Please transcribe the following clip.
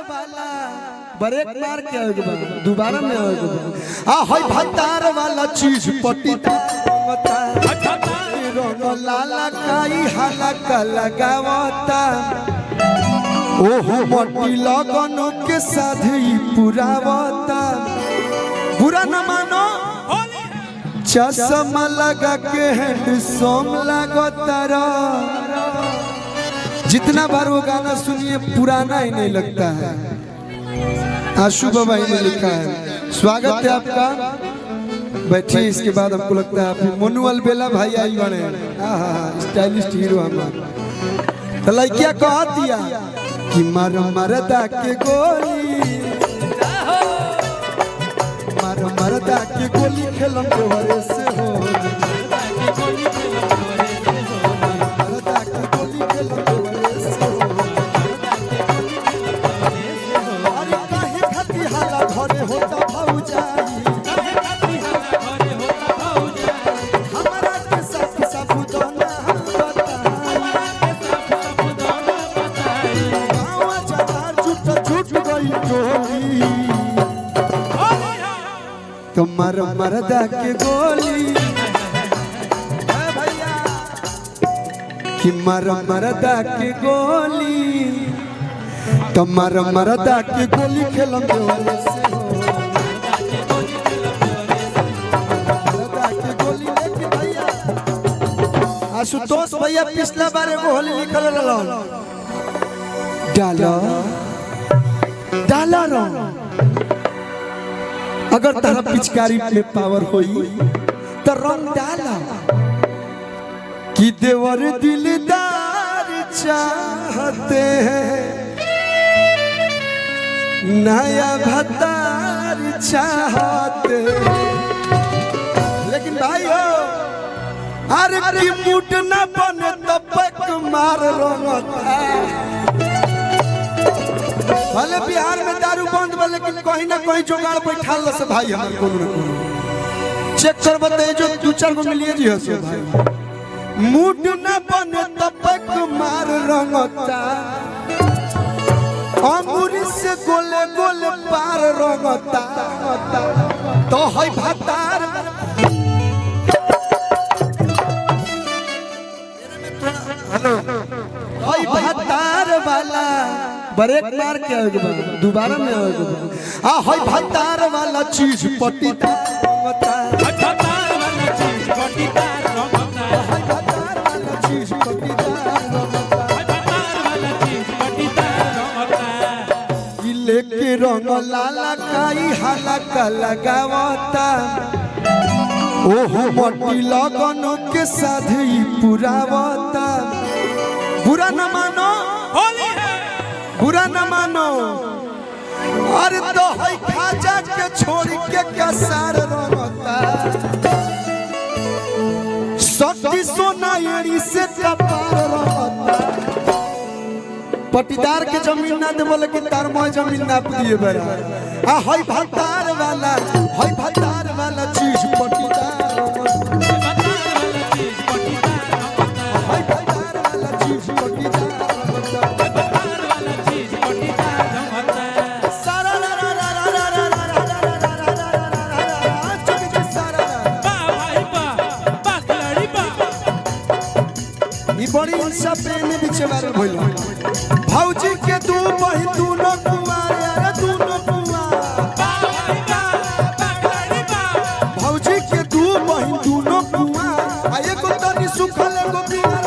वाला ब्रेक मार के दोबारा में हाय भतार वाला चीज पटीदार रंग लाला काई हलका लगावता ओहो मटी लगन के साथ ही पुरावता बुरा न मानो चश्मा लगा के हैंडसम लगता जितना बार वो गाना सुनिए पुराना ही नहीं लगता है। आशु बाबा ने लिखा है। स्वागत है आपका, बैठिए। इसके बाद हमको लगता है आप मोनू अलबेला भाई आई बने स्टाइलिस्ट हीरो हमारे। तो लड़किया कह दिया कि मारो मरदा के गोली मारो मरदा के गोली खेलम जोहरे से हो तो मरदा के गोली भैया कि मरदा के गोली तो मरदा के गोली खेलम जोहरे से हो मरदा के गोली लेके भैया आशुतोष भैया पिछला बार एगो होली निकल रहा डालो डाला रंग अगर तारा पिचकारी में पावर होई तो रंग डाला कि देवर दिलदार चाहते हैं नया भतार चाहते लेकिन भाई हो अरे की मुठ न बने तो पक मार रंगता भले बिहार में दारू बंद बा लेकिन कहीं ना कहीं जुगाड़ बैठा लो से भाई हमारे कोनो ना कोनो चेक कर बताइए जो दो चार को मिलिए जी हसे भाई मूड न बने तपक मार रंगता अंगूरी से गोले गोले पार रंगता तो है भतार हेलो है भतार वाला ब्रेक मार के दोबारा में हाय भतार वाला चीज पटीदार लेके रंग लाला काई हलका लगावता ओहो मटी लगन के साथ ही पुरावता बुरा न मानो बुरा न मानो अरे तो है खाजा के छोड़ के कसार रंगता शक्ति सोना एड़ी से कपार रंगता पटीदार के जमीन ना दे बोले कि तार मोह जमीन ना दिए बरा है भतार वाला चीज पटीदार बड़ी इंसा प्रेमी बिचे वायरल भइल भौजी के दू बहिन दूनो कुआर अरे दूनो कुआर भौजी के दू बहिन दूनो कुआर आ एको तनी सुखल एगो बिना